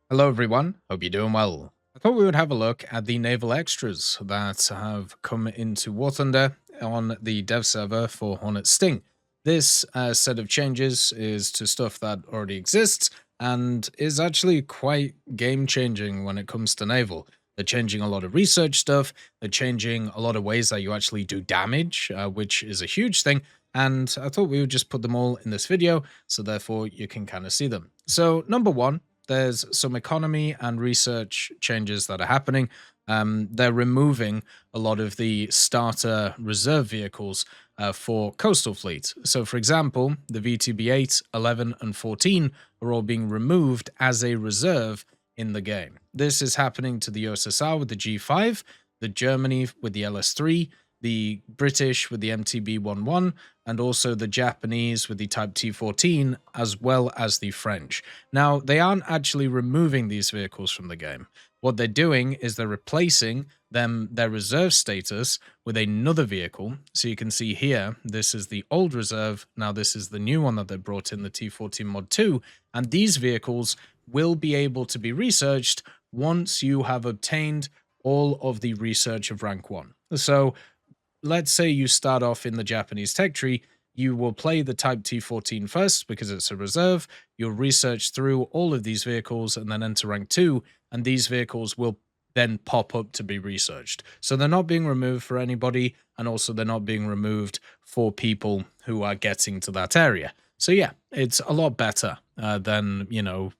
Hello everyone, hope you're doing well. I thought we would have a look at the naval extras that have come into War Thunder on the dev server for Hornet Sting. This set of changes is to stuff that already exists and is actually quite game changing when it comes to naval. They're changing a lot of research stuff, they're changing a lot of ways that you actually do damage, which is a huge thing. And I thought we would just put them all in this video, so therefore you can kind of see them. So number one, there's some economy and research changes that are happening. They're removing a lot of the starter reserve vehicles for coastal fleet. So, for example, the VTB-8, 11, and 14 are all being removed as a reserve in the game. This is happening to the USSR with the G5, the Germany with the LS3, the British with the MTB-11, and also the Japanese with the Type T14, as well as the French. Now, they aren't actually removing these vehicles from the game. What they're doing is they're replacing their reserve status with another vehicle. So you can see here, this is the old reserve. Now this is the new one that they brought in, the T14 Mod 2. And these vehicles will be able to be researched once you have obtained all of the research of rank 1. So let's say you start off in the Japanese tech tree, you will play the Type T14 first because it's a reserve. You'll research through all of these vehicles and then enter rank 2, and these vehicles will then pop up to be researched. So they're not being removed for anybody, and also they're not being removed for people who are getting to that area. So yeah, it's a lot better than,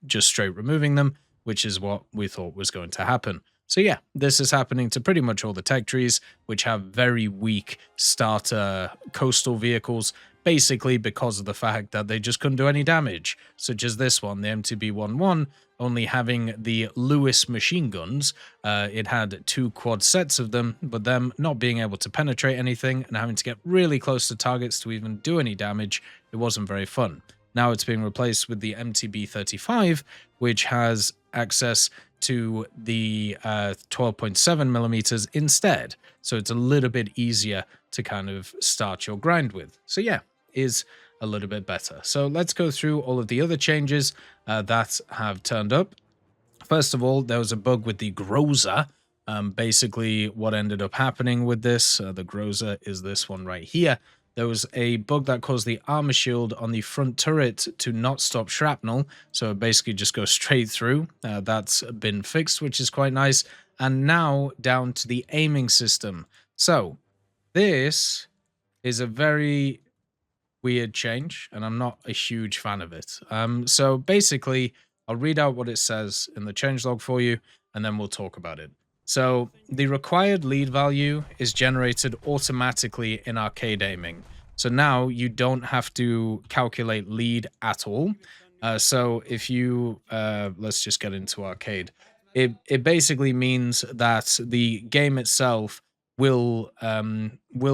just straight removing them, which is what we thought was going to happen. So yeah, this is happening to pretty much all the tech trees, which have very weak starter coastal vehicles, basically because of the fact that they just couldn't do any damage, such as this one, the MTB-11, only having the Lewis machine guns. It had 2 quad sets of them, but them not being able to penetrate anything and having to get really close to targets to even do any damage, it wasn't very fun. Now it's being replaced with the MTB-35, which has access to the 12.7 millimeters instead. So it's a little bit easier to kind of start your grind with. So yeah, is a little bit better. So let's go through all of the other changes that have turned up. First of all, there was a bug with the Groza. Basically, what ended up happening with this, the Groza is this one right here. There was a bug that caused the armor shield on the front turret to not stop shrapnel, so it basically just goes straight through. That's been fixed, which is quite nice. And now down to the aiming system. So this is a very weird change, and I'm not a huge fan of it. So basically, I'll read out what it says in the changelog for you, and then we'll talk about it. So the required lead value is generated automatically in arcade aiming. So now you don't have to calculate lead at all. So if you, let's just get into arcade. It basically means that the game itself will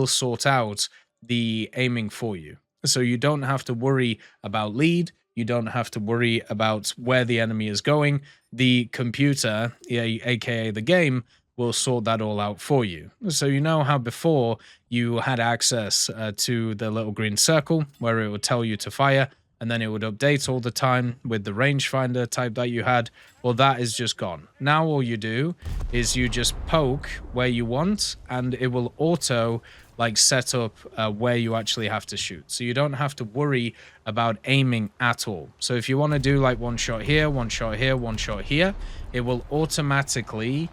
sort out the aiming for you. So you don't have to worry about lead. You don't have to worry about where the enemy is going. The computer, aka the game, will sort that all out for you. So you know how before you had access to the little green circle where it would tell you to fire, and then it would update all the time with the rangefinder type that you had? Well, that is just gone. Now all you do is you just poke where you want, and it will auto set up where you actually have to shoot. So you don't have to worry about aiming at all. So if you want to do like one shot here, one shot here, one shot here, it will automatically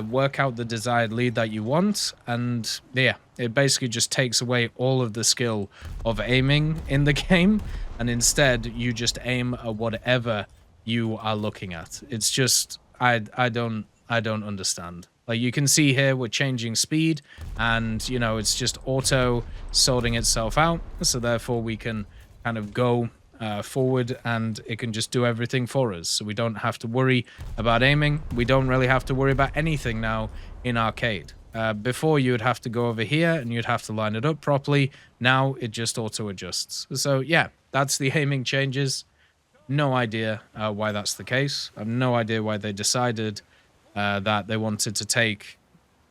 work out the desired lead that you want. And yeah, it basically just takes away all of the skill of aiming in the game. And instead you just aim at whatever you are looking at. It's just, I don't understand. Like you can see here, we're changing speed, and it's just auto sorting itself out. So therefore we can kind of go forward, and it can just do everything for us. So we don't have to worry about aiming. We don't really have to worry about anything now in arcade. Before you would have to go over here and you'd have to line it up properly. Now it just auto adjusts. So yeah, that's the aiming changes. No idea why that's the case. I have no idea why they decided that they wanted to take,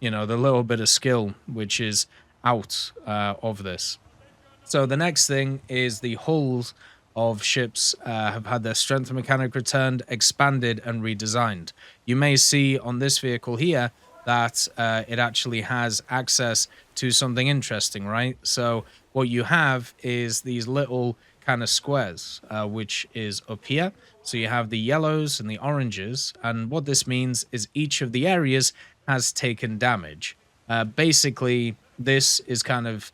the little bit of skill which is out of this. So the next thing is the hulls of ships have had their strength mechanic returned, expanded, and redesigned. You may see on this vehicle here that it actually has access to something interesting, right? So what you have is these little kind of squares, which is up here. So you have the yellows and the oranges, and what this means is each of the areas has taken damage. Basically, this is kind of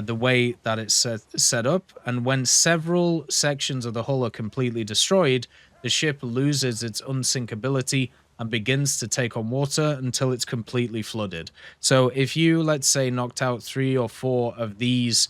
the way that it's set up, and when several sections of the hull are completely destroyed, the ship loses its unsinkability and begins to take on water until it's completely flooded. So if you, let's say, knocked out 3 or 4 of these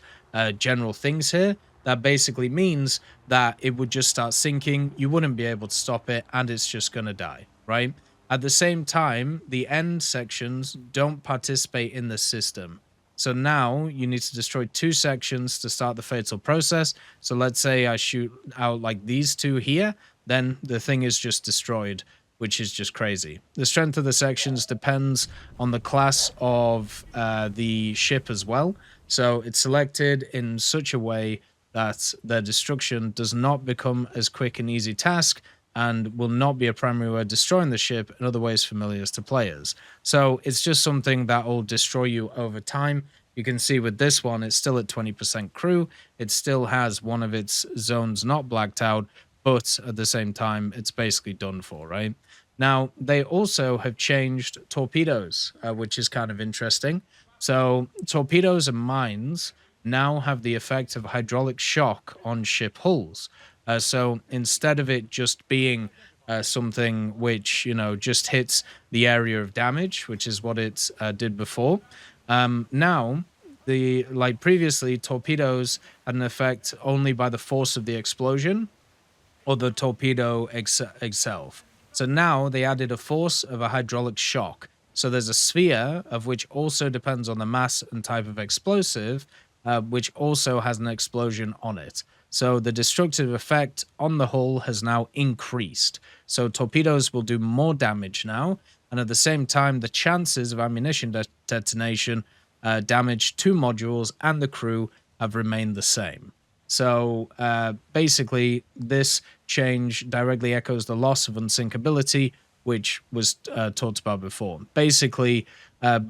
general things here, that basically means that it would just start sinking, you wouldn't be able to stop it, and it's just going to die, right? At the same time, the end sections don't participate in the system. So now you need to destroy 2 sections to start the fatal process. So let's say I shoot out like these 2 here, then the thing is just destroyed, which is just crazy. The strength of the sections depends on the class of the ship as well. So it's selected in such a way that their destruction does not become as quick and easy task and will not be a primary way of destroying the ship in other ways familiar to players. So it's just something that will destroy you over time. You can see with this one, it's still at 20% crew. It still has one of its zones not blacked out, but at the same time, it's basically done for, right? Now, they also have changed torpedoes, which is kind of interesting. So torpedoes and mines now have the effect of hydraulic shock on ship hulls. So instead of it just being something which, just hits the area of damage, which is what it did before, now, like previously, torpedoes had an effect only by the force of the explosion or the torpedo itself. So now they added a force of a hydraulic shock. So there's a sphere of which also depends on the mass and type of explosive, which also has an explosion on it. So the destructive effect on the hull has now increased. So torpedoes will do more damage now, and at the same time, the chances of ammunition detonation, damage to modules and the crew have remained the same. So basically, this change directly echoes the loss of unsinkability, which was talked about before. Basically,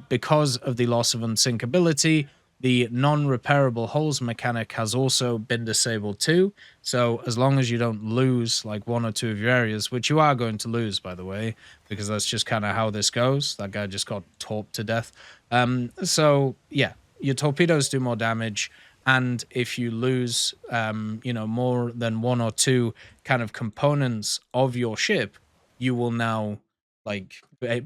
because of the loss of unsinkability, the non-repairable hulls mechanic has also been disabled too. So as long as you don't lose like 1 or 2 of your areas, which you are going to lose, by the way, because that's just kind of how this goes. That guy just got torped to death. So yeah, your torpedoes do more damage. And if you lose, more than 1 or 2 kind of components of your ship, you will now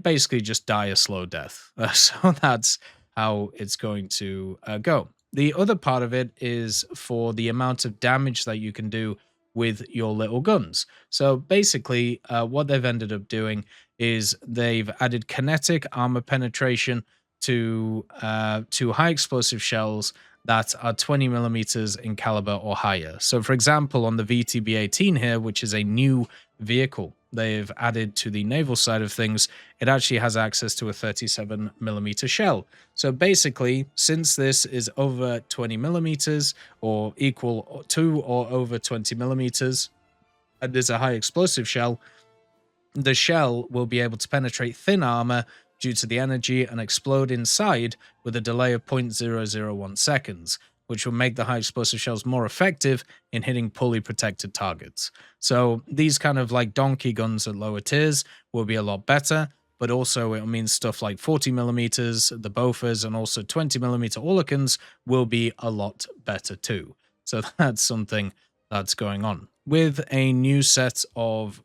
basically just die a slow death. So that's how it's going to go. The other part of it is for the amount of damage that you can do with your little guns. So basically, what they've ended up doing is they've added kinetic armor penetration to high explosive shells that are 20 millimeters in caliber or higher. So for example, on the VTB-18 here, which is a new vehicle they've added to the naval side of things, it actually has access to a 37 millimeter shell. So basically, since this is over 20 millimeters or equal to or over 20 millimeters, and there's a high explosive shell, the shell will be able to penetrate thin armor due to the energy and explode inside with a delay of 0.001 seconds, which will make the high explosive shells more effective in hitting poorly protected targets. So these kind of like donkey guns at lower tiers will be a lot better, but also it means stuff like 40 millimeters, the Bofors, and also 20 millimeter Orlikans will be a lot better too. So that's something that's going on. With a new set of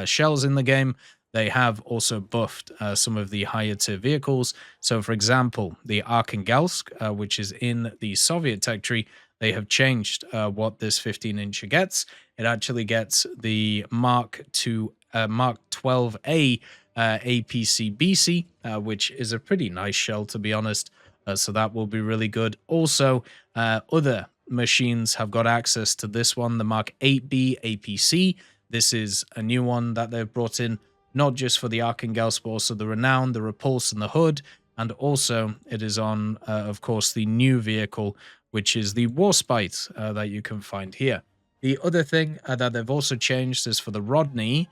shells in the game, they have also buffed some of the higher tier vehicles. So, for example, the Arkhangelsk, which is in the Soviet tech tree, they have changed what this 15-incher gets. It actually gets the Mark 12A APC BC, which is a pretty nice shell, to be honest. So that will be really good. Also, other machines have got access to this one, the Mark 8B APC. This is a new one that they've brought in, not just for the Arkhangelsk, but also the Renown, the Repulse, and the Hood. And also, it is on, of course, the new vehicle, which is the Warspite that you can find here. The other thing that they've also changed is for the Rodney.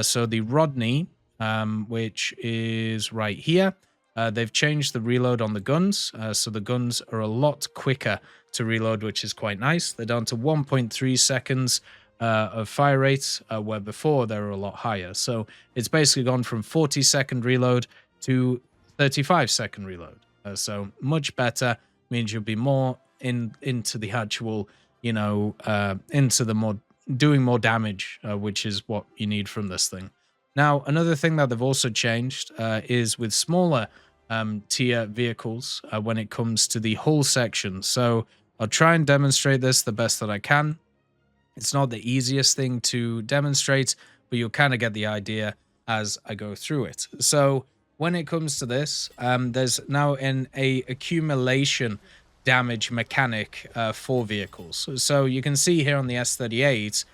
So the Rodney, which is right here, they've changed the reload on the guns. So the guns are a lot quicker to reload, which is quite nice. They're down to 1.3 seconds of fire rate, where before they were a lot higher. So it's basically gone from 40-second reload to 35-second reload. So much better, means you'll be more into the actual, into the more doing more damage, which is what you need from this thing. Now, another thing that they've also changed is with smaller tier vehicles when it comes to the hull section. So I'll try and demonstrate this the best that I can. It's not the easiest thing to demonstrate, but you'll kind of get the idea as I go through it. So when it comes to this, there's now an accumulation damage mechanic for vehicles. So you can see here on the S38,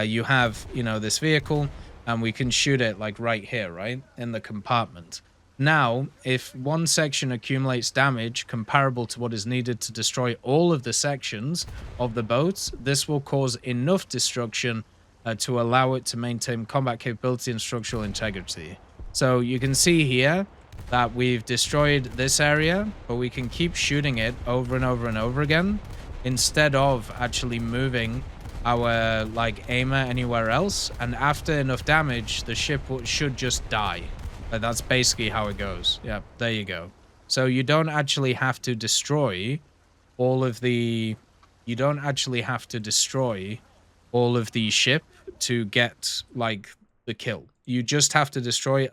you have, this vehicle, and we can shoot it like right here, right, in the compartment. Now, if one section accumulates damage comparable to what is needed to destroy all of the sections of the boat, this will cause enough destruction to allow it to maintain combat capability and structural integrity. So you can see here that we've destroyed this area, but we can keep shooting it over and over and over again instead of actually moving our aimer anywhere else. And after enough damage, the ship should just die. That's basically how it goes. Yeah, there you go. So you don't actually have to destroy all of the... You don't actually have to destroy all of the ship to get, the kill. You just have to destroy...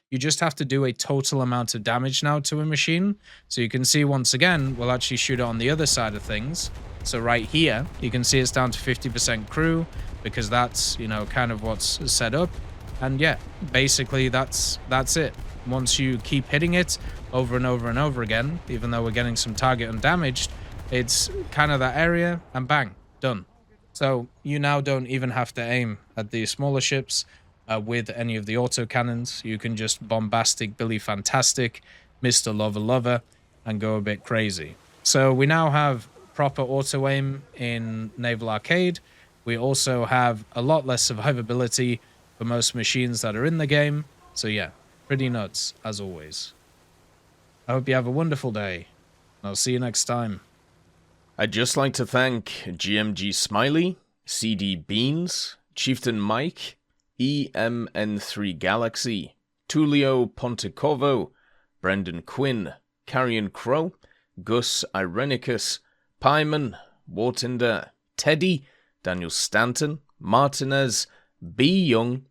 you just have to do a total amount of damage now to a machine. So you can see, once again, we'll actually shoot it on the other side of things. So right here, you can see it's down to 50% crew, because that's, kind of what's set up. And yeah, basically that's it. Once you keep hitting it over and over and over again, even though we're getting some target undamaged, it's kind of that area, and bang, done. So you now don't even have to aim at the smaller ships with any of the autocannons. You can just bombastic Billy Fantastic, Mr. Lover Lover, and go a bit crazy. So we now have proper auto aim in Naval Arcade. We also have a lot less survivability for most machines that are in the game. So yeah, pretty nuts as always. I hope you have a wonderful day. I'll see you next time. I'd just like to thank GMG Smiley, CD Beans, Chieftain Mike, EMN3 Galaxy, Tulio Pontecorvo, Brendan Quinn, Carrion Crow, Gus Irenicus, Pyman, Wartinder, Teddy, Daniel Stanton, Martinez, B. Young,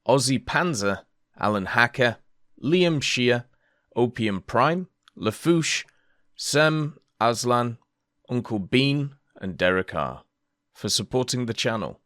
Ozzy Panzer, Alan Hacker, Liam Shear, Opium Prime, Lafouche, Sem, Aslan, Uncle Bean, and Derek R. for supporting the channel.